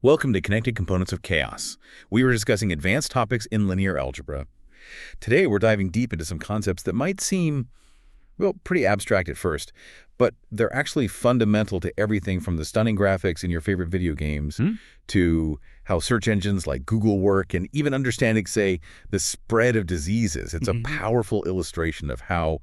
Welcome to Connected Components of Chaos. We were discussing advanced topics in linear algebra. Today, we're diving deep into some concepts that might seem, well, pretty abstract at first, but they're actually fundamental to everything from the stunning graphics in your favorite video games to how search engines like Google work and even understanding, say, the spread of diseases. It's a powerful illustration of how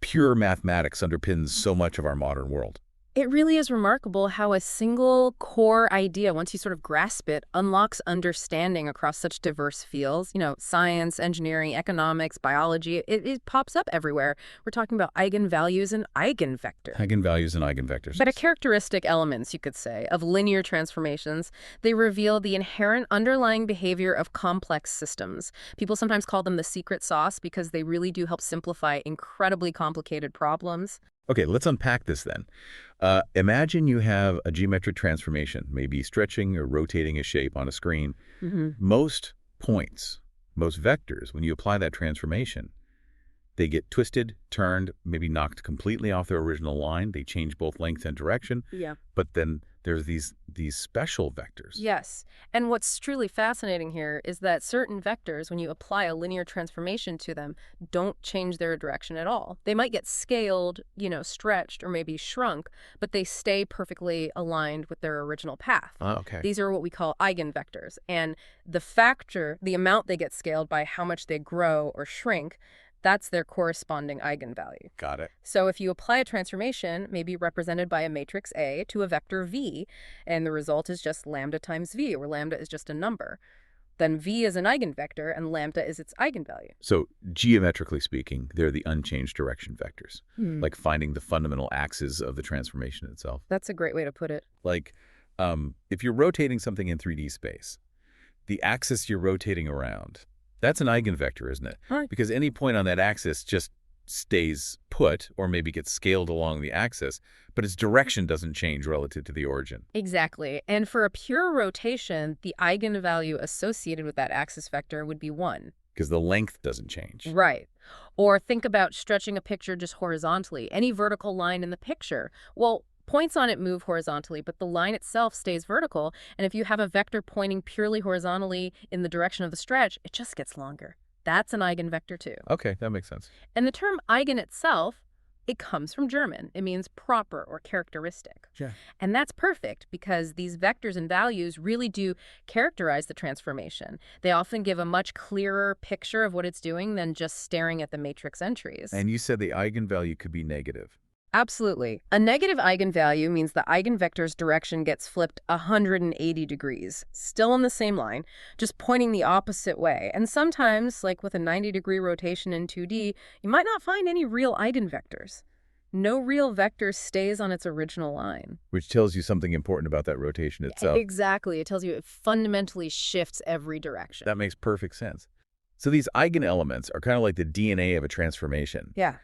pure mathematics underpins so much of our modern world. It really is remarkable how a single core idea, once you sort of grasp it, unlocks understanding across such diverse fields. Science, engineering, economics, biology, it pops up everywhere. We're talking about eigenvalues and eigenvectors. Eigenvalues and eigenvectors. But a characteristic elements, you could say, of linear transformations, they reveal the inherent underlying behavior of complex systems. People sometimes call them the secret sauce because they really do help simplify incredibly complicated problems. Okay, let's unpack this then. Imagine you have a geometric transformation, maybe stretching or rotating a shape on a screen. Most points, most vectors, when you apply that transformation, they get twisted, turned, maybe knocked completely off their original line. They change both length and direction. Yeah. But then there's these special vectors. Yes. And what's truly fascinating here is that certain vectors, when you apply a linear transformation to them, don't change their direction at all. They might get scaled, stretched, or maybe shrunk, but they stay perfectly aligned with their original path. Okay. These are what we call eigenvectors. And the amount they get scaled by how much they grow or shrink, that's their corresponding eigenvalue. Got it. So if you apply a transformation, maybe represented by a matrix A, to a vector V, and the result is just lambda times V, where lambda is just a number, then V is an eigenvector and lambda is its eigenvalue. So geometrically speaking, they're the unchanged direction vectors, like finding the fundamental axes of the transformation itself. That's a great way to put it. Like if you're rotating something in 3D space, the axis you're rotating around, that's an eigenvector, isn't it? Right. Because any point on that axis just stays put or maybe gets scaled along the axis, but its direction doesn't change relative to the origin. Exactly. And for a pure rotation, the eigenvalue associated with that axis vector would be 1. Because the length doesn't change. Right. Or think about stretching a picture just horizontally. Any vertical line in the picture. Well, points on it move horizontally, but the line itself stays vertical. And if you have a vector pointing purely horizontally in the direction of the stretch, it just gets longer. That's an eigenvector too. Okay, that makes sense. And the term eigen itself, it comes from German. It means proper or characteristic. Yeah. And that's perfect because these vectors and values really do characterize the transformation. They often give a much clearer picture of what it's doing than just staring at the matrix entries. And you said the eigenvalue could be negative. Absolutely. A negative eigenvalue means the eigenvector's direction gets flipped 180 degrees, still on the same line, just pointing the opposite way. And sometimes, like with a 90-degree rotation in 2D, you might not find any real eigenvectors. No real vector stays on its original line. Which tells you something important about that rotation itself. Exactly. It tells you it fundamentally shifts every direction. That makes perfect sense. So these eigenelements are kind of like the DNA of a transformation. Yeah.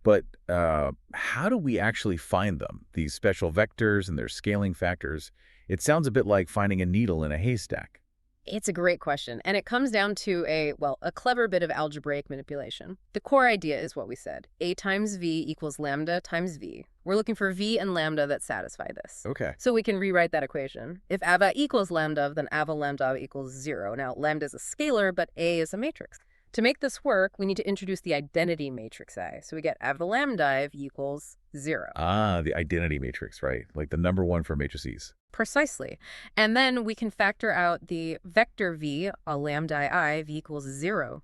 But how do we actually find them, these special vectors and their scaling factors? It sounds a bit like finding a needle in a haystack. It's a great question, and it comes down to a clever bit of algebraic manipulation. The core idea is what we said. A times V equals lambda times V. We're looking for V and lambda that satisfy this. Okay. So we can rewrite that equation. If ava equals lambda, then ava lambda equals 0. Now, lambda is a scalar, but A is a matrix. To make this work, we need to introduce the identity matrix A. So we get ava lambda equals 0. Ah, the identity matrix, right? Like the number 1 for matrices. Precisely. And then we can factor out the vector V, a lambda I, V equals 0.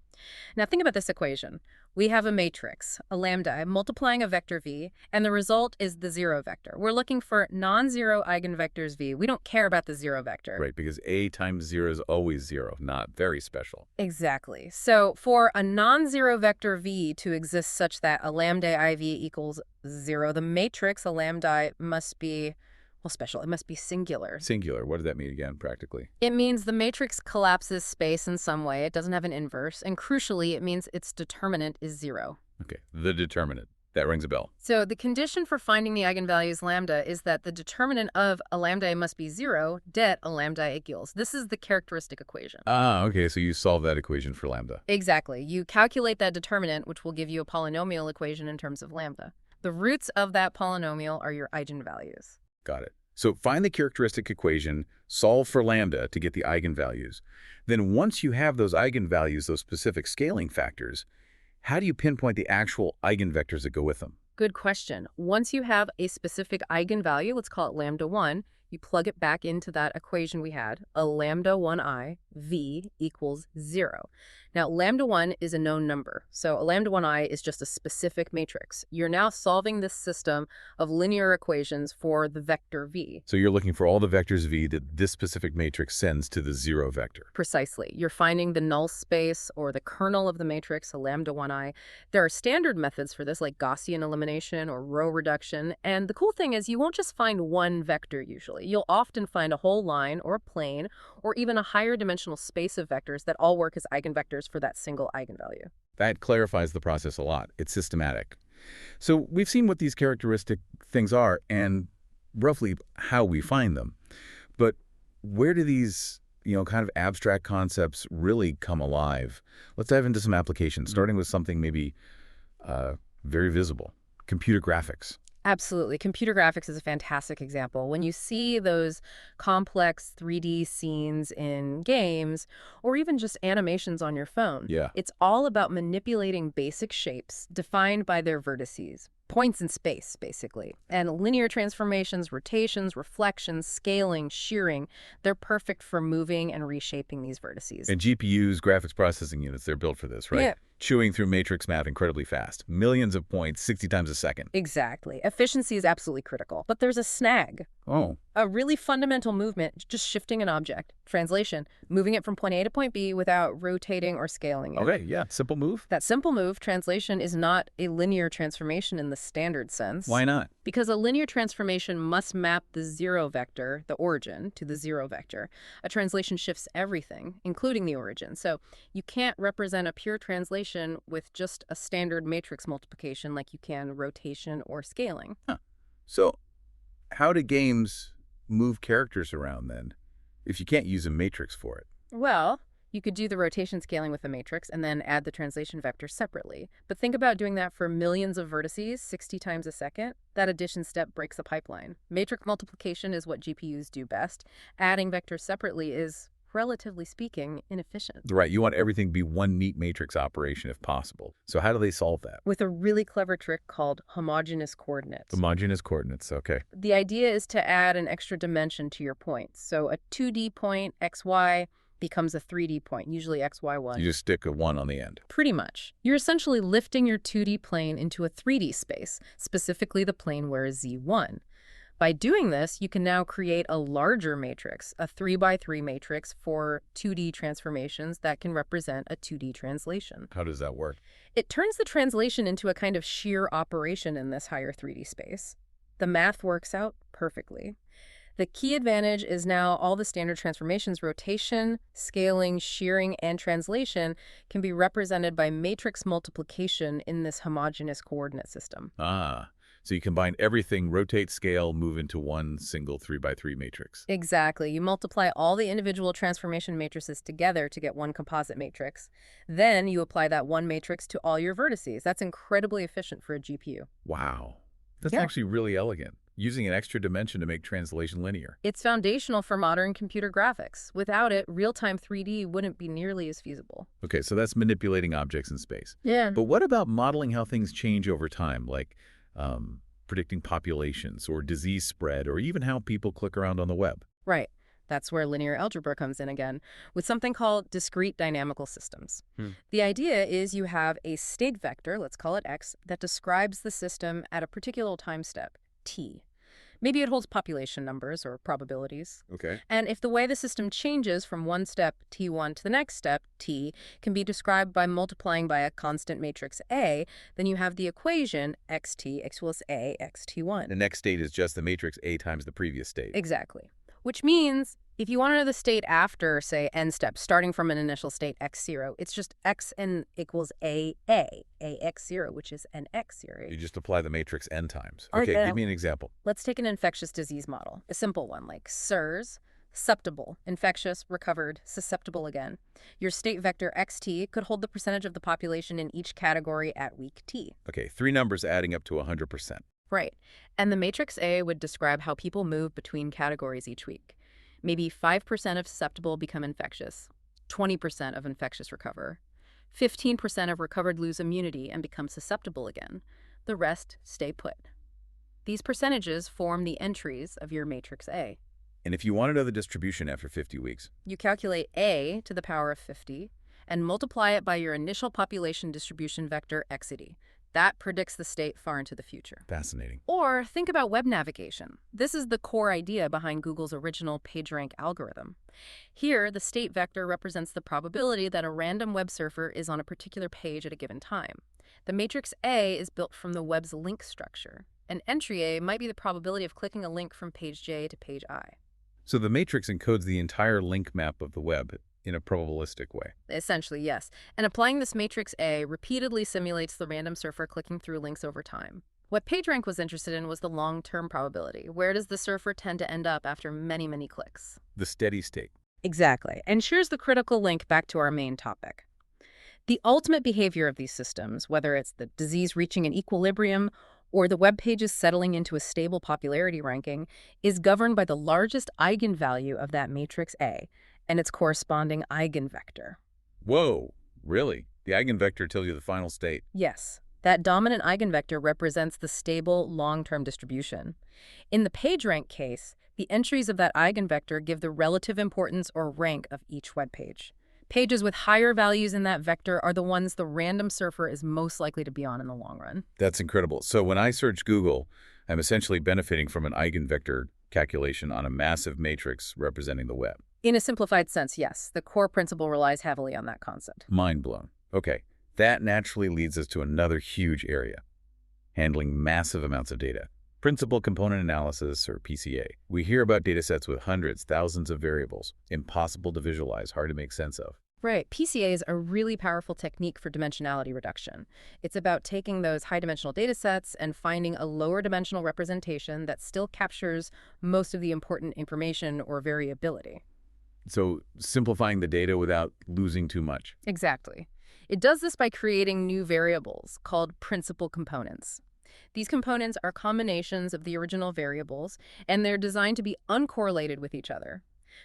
Now think about this equation. We have a matrix, a lambda, multiplying a vector V, and the result is the 0 vector. We're looking for non-zero eigenvectors V. We don't care about the 0 vector. Right, because A times 0 is always 0, not very special. Exactly. So for a non-zero vector V to exist such that a lambda IV equals 0, the matrix, a lambda, must be, special. It must be singular. Singular. What does that mean again, practically? It means the matrix collapses space in some way. It doesn't have an inverse. And crucially, it means its determinant is 0. Okay, the determinant. That rings a bell. So the condition for finding the eigenvalues lambda is that the determinant of a lambda must be 0, det a lambda equals. This is the characteristic equation. Ah, okay, so you solve that equation for lambda. Exactly. You calculate that determinant, which will give you a polynomial equation in terms of lambda. The roots of that polynomial are your eigenvalues. Got it. So find the characteristic equation, solve for lambda to get the eigenvalues. Then once you have those eigenvalues, those specific scaling factors, how do you pinpoint the actual eigenvectors that go with them? Good question. Once you have a specific eigenvalue, let's call it lambda 1, you plug it back into that equation we had, a lambda 1i v equals 0. Now, lambda 1 is a known number, so a lambda 1i is just a specific matrix. You're now solving this system of linear equations for the vector v. So you're looking for all the vectors v that this specific matrix sends to the 0 vector. Precisely. You're finding the null space or the kernel of the matrix, a lambda 1i. There are standard methods for this, like Gaussian elimination or row reduction. And the cool thing is you won't just find one vector usually. You'll often find a whole line or a plane or even a higher dimensional space of vectors that all work as eigenvectors for that single eigenvalue. That clarifies the process a lot. It's systematic. So we've seen what these characteristic things are and roughly how we find them. But where do these, kind of abstract concepts really come alive? Let's dive into some applications, starting with something maybe very visible, computer graphics. Absolutely. Computer graphics is a fantastic example. When you see those complex 3D scenes in games or even just animations on your phone, Yeah. it's all about manipulating basic shapes defined by their vertices. Points in space, basically. And linear transformations, rotations, reflections, scaling, shearing, they're perfect for moving and reshaping these vertices. And GPUs, graphics processing units, they're built for this, right? Yeah. Chewing through matrix math incredibly fast. Millions of points, 60 times a second. Exactly. Efficiency is absolutely critical. But there's a snag. Oh. A really fundamental movement, just shifting an object. Translation, moving it from point A to point B without rotating or scaling it. Okay, yeah. Simple move. That simple move, translation, is not a linear transformation in the standard sense. Why not? Because a linear transformation must map the 0 vector, the origin, to the 0 vector. A translation shifts everything, including the origin. So you can't represent a pure translation with just a standard matrix multiplication like you can rotation or scaling. Huh. So how do games move characters around then, if you can't use a matrix for it? Well, you could do the rotation scaling with a matrix and then add the translation vector separately. But think about doing that for millions of vertices, 60 times a second. That addition step breaks the pipeline. Matrix multiplication is what GPUs do best. Adding vectors separately is, relatively speaking, inefficient. Right. You want everything to be one neat matrix operation if possible. So how do they solve that? With a really clever trick called homogeneous coordinates. Homogeneous coordinates. Okay. The idea is to add an extra dimension to your points. So a 2D point, xy, becomes a 3D point, usually xy1. You just stick a 1 on the end. Pretty much. You're essentially lifting your 2D plane into a 3D space, specifically the plane where z1. By doing this, you can now create a larger matrix, a 3x3 matrix for 2D transformations that can represent a 2D translation. How does that work? It turns the translation into a kind of shear operation in this higher 3D space. The math works out perfectly. The key advantage is now all the standard transformations, rotation, scaling, shearing, and translation can be represented by matrix multiplication in this homogeneous coordinate system. Ah, so you combine everything, rotate, scale, move into one single 3x3 matrix. Exactly. You multiply all the individual transformation matrices together to get one composite matrix. Then you apply that one matrix to all your vertices. That's incredibly efficient for a GPU. Wow. That's Yeah. actually really elegant. Using an extra dimension to make translation linear. It's foundational for modern computer graphics. Without it, real-time 3D wouldn't be nearly as feasible. Okay, so that's manipulating objects in space. Yeah. But what about modeling how things change over time, like predicting populations or disease spread or even how people click around on the web? Right. That's where linear algebra comes in again, with something called discrete dynamical systems. The idea is you have a state vector, let's call it x, that describes the system at a particular time step, t. Maybe it holds population numbers or probabilities. Okay. And if the way the system changes from one step, t1, to the next step, t, can be described by multiplying by a constant matrix A, then you have the equation xt equals a xt1. The next state is just the matrix A times the previous state. Exactly. Which means if you want to know the state after, say, n steps, starting from an initial state x0, it's just xn equals a x0, which is an x0. You just apply the matrix n times. All right, Okay, now, give me an example. let's take an infectious disease model, a simple one like SIRS, susceptible, infectious, recovered, susceptible again. Your state vector xt could hold the percentage of the population in each category at week t. Okay, 3 numbers adding up to 100%. Right. And the matrix A would describe how people move between categories each week. Maybe 5% of susceptible become infectious, 20% of infectious recover, 15% of recovered lose immunity and become susceptible again. The rest stay put. These percentages form the entries of your matrix A. And if you want to know the distribution after 50 weeks, You calculate A to the power of 50 and multiply it by your initial population distribution vector xity. That predicts the state far into the future. fascinating. Or think about web navigation. This is the core idea behind Google's original PageRank algorithm. Here, the state vector represents the probability that a random web surfer is on a particular page at a given time. The matrix A is built from the web's link structure. And entry A might be the probability of clicking a link from page J to page I. So the matrix encodes the entire link map of the web in a probabilistic way. Essentially, yes. And applying this matrix A repeatedly simulates the random surfer clicking through links over time. What PageRank was interested in was the long-term probability. Where does the surfer tend to end up after many, many clicks? The steady state. Exactly. And here's the critical link back to our main topic. The ultimate behavior of these systems, whether it's the disease reaching an equilibrium or the web pages settling into a stable popularity ranking, is governed by the largest eigenvalue of that matrix A and its corresponding eigenvector. Whoa, really? The eigenvector tells you the final state. Yes, that dominant eigenvector represents the stable long-term distribution. In the PageRank case, the entries of that eigenvector give the relative importance or rank of each web page. Pages with higher values in that vector are the ones the random surfer is most likely to be on in the long run. That's incredible. So when I search Google, I'm essentially benefiting from an eigenvector calculation on a massive matrix representing the web. In a simplified sense, yes, the core principle relies heavily on that concept. Mind blown. Okay, that naturally leads us to another huge area, handling massive amounts of data. Principal component analysis, or PCA. We hear about datasets with hundreds, thousands of variables, impossible to visualize, hard to make sense of. Right. PCA is a really powerful technique for dimensionality reduction. It's about taking those high-dimensional data sets and finding a lower-dimensional representation that still captures most of the important information or variability. So simplifying the data without losing too much. Exactly. It does this by creating new variables called principal components. These components are combinations of the original variables, and they're designed to be uncorrelated with each other.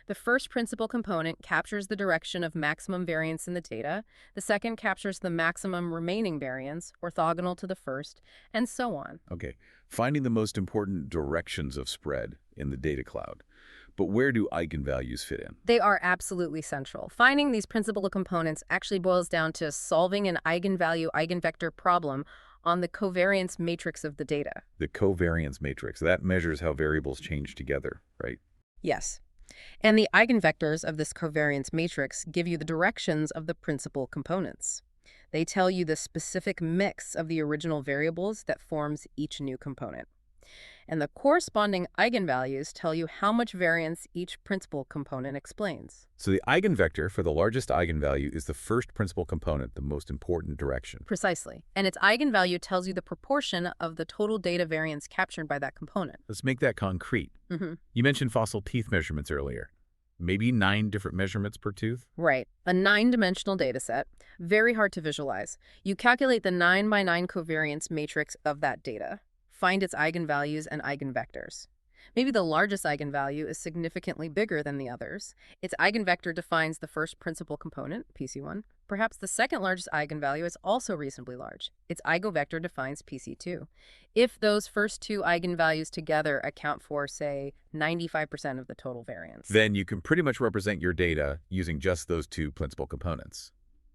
The first principal component captures the direction of maximum variance in the data. The second captures the maximum remaining variance, orthogonal to the first, and so on. Okay, finding the most important directions of spread in the data cloud. But where do eigenvalues fit in? They are absolutely central. Finding these principal components actually boils down to solving an eigenvalue-eigenvector problem on the covariance matrix of the data. The covariance matrix, that measures how variables change together, right? Yes. And the eigenvectors of this covariance matrix give you the directions of the principal components. They tell you the specific mix of the original variables that forms each new component. And the corresponding eigenvalues tell you how much variance each principal component explains. So the eigenvector for the largest eigenvalue is the first principal component, the most important direction. Precisely. And its eigenvalue tells you the proportion of the total data variance captured by that component. Let's make that concrete. Mm-hmm. You mentioned fossil teeth measurements earlier. Maybe 9 different measurements per tooth? Right. A 9-dimensional data set. Very hard to visualize. You calculate the 9 by 9 covariance matrix of that data. Find its eigenvalues and eigenvectors. Maybe the largest eigenvalue is significantly bigger than the others. Its eigenvector defines the first principal component, PC1. Perhaps the second largest eigenvalue is also reasonably large. Its eigenvector defines PC2. If those first two eigenvalues together account for, say, 95% of the total variance. Then you can pretty much represent your data using just those two principal components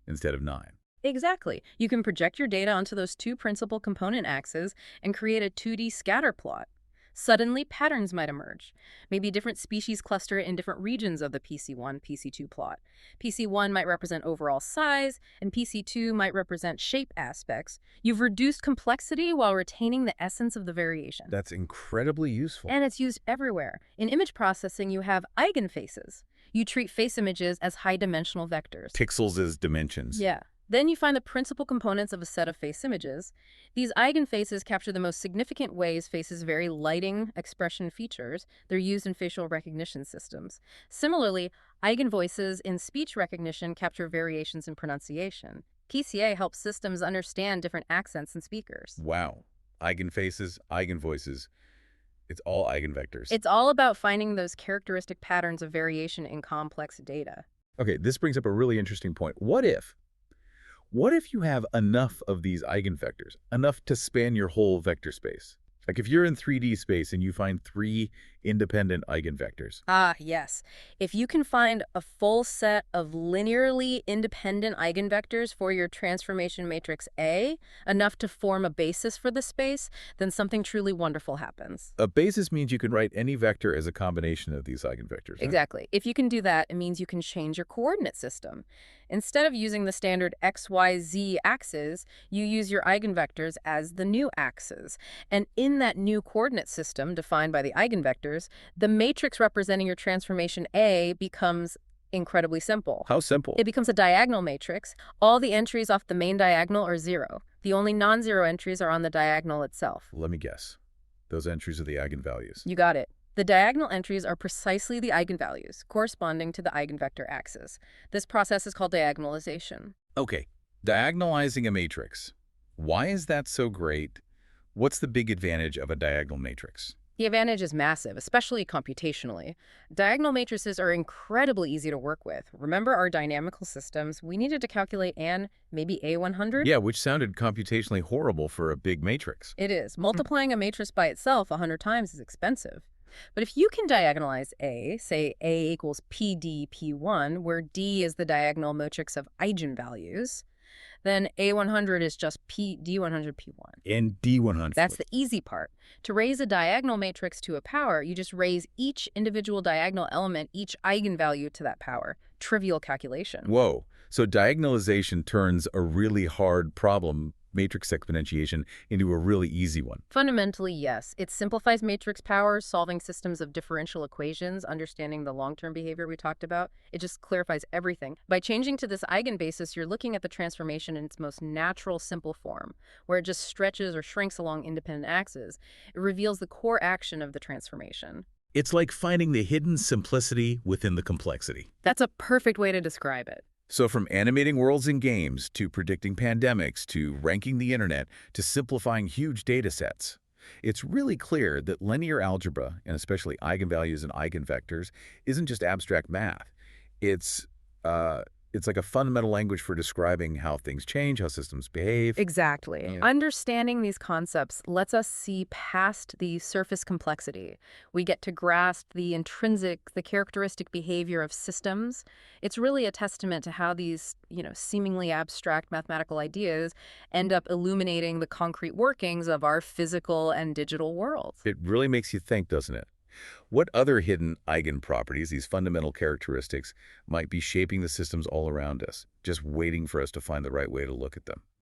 instead of 9. Exactly. You can project your data onto those two principal component axes and create a 2D scatter plot. Suddenly, patterns might emerge. Maybe different species cluster in different regions of the PC1, PC2 plot. PC1 might represent overall size, and PC2 might represent shape aspects. You've reduced complexity while retaining the essence of the variation. That's incredibly useful. And it's used everywhere. In image processing, you have eigenfaces. You treat face images as high-dimensional vectors. Pixels as dimensions. Yeah. Then you find the principal components of a set of face images. These eigenfaces capture the most significant ways faces vary lighting, expression features. They're used in facial recognition systems. Similarly, eigenvoices in speech recognition capture variations in pronunciation. PCA helps systems understand different accents and speakers. Wow. eigenfaces, eigenvoices. It's all eigenvectors. It's all about finding those characteristic patterns of variation in complex data. Okay, this brings up a really interesting point. What if you have enough of these eigenvectors, enough to span your whole vector space? Like if you're in 3D space and you find 3 independent eigenvectors. Ah, yes. If you can find a full set of linearly independent eigenvectors for your transformation matrix A, enough to form a basis for the space, then something truly wonderful happens. A basis means you can write any vector as a combination of these eigenvectors, huh? Exactly. If you can do that, it means you can change your coordinate system. Instead of using the standard x, y, z axes, you use your eigenvectors as the new axes. And in that new coordinate system defined by the eigenvectors, the matrix representing your transformation A becomes incredibly simple. How simple? It becomes a diagonal matrix. All the entries off the main diagonal are 0. The only non-zero entries are on the diagonal itself. Let me guess. Those entries are the eigenvalues. You got it. The diagonal entries are precisely the eigenvalues, corresponding to the eigenvector axis. This process is called diagonalization. Okay, diagonalizing a matrix. Why is that so great? What's the big advantage of a diagonal matrix? The advantage is massive, especially computationally. Diagonal matrices are incredibly easy to work with. Remember our dynamical systems? We needed to calculate an, maybe A100? Yeah, which sounded computationally horrible for a big matrix. It is. Multiplying a matrix by itself 100 times is expensive. But if you can diagonalize A, say A equals PD P1, where D is the diagonal matrix of eigenvalues, then A100 is just D100 P1. And D100. That's the easy part. To raise a diagonal matrix to a power, you just raise each individual diagonal element, each eigenvalue to that power. Trivial calculation. Whoa. So diagonalization turns a really hard problem, matrix exponentiation, into a really easy one. Fundamentally, yes. It simplifies matrix powers, solving systems of differential equations, understanding the long-term behavior we talked about. It just clarifies everything. By changing to this eigenbasis, you're looking at the transformation in its most natural, simple form, where it just stretches or shrinks along independent axes. It reveals the core action of the transformation. It's like finding the hidden simplicity within the complexity. That's a perfect way to describe it. So from animating worlds in games, to predicting pandemics, to ranking the internet, to simplifying huge data sets, it's really clear that linear algebra, and especially eigenvalues and eigenvectors, isn't just abstract math. It's like a fundamental language for describing how things change, how systems behave. Exactly. Yeah. Understanding these concepts lets us see past the surface complexity. We get to grasp the characteristic behavior of systems. It's really a testament to how these, seemingly abstract mathematical ideas end up illuminating the concrete workings of our physical and digital worlds. It really makes you think, doesn't it? What other hidden eigenproperties, these fundamental characteristics, might be shaping the systems all around us, just waiting for us to find the right way to look at them?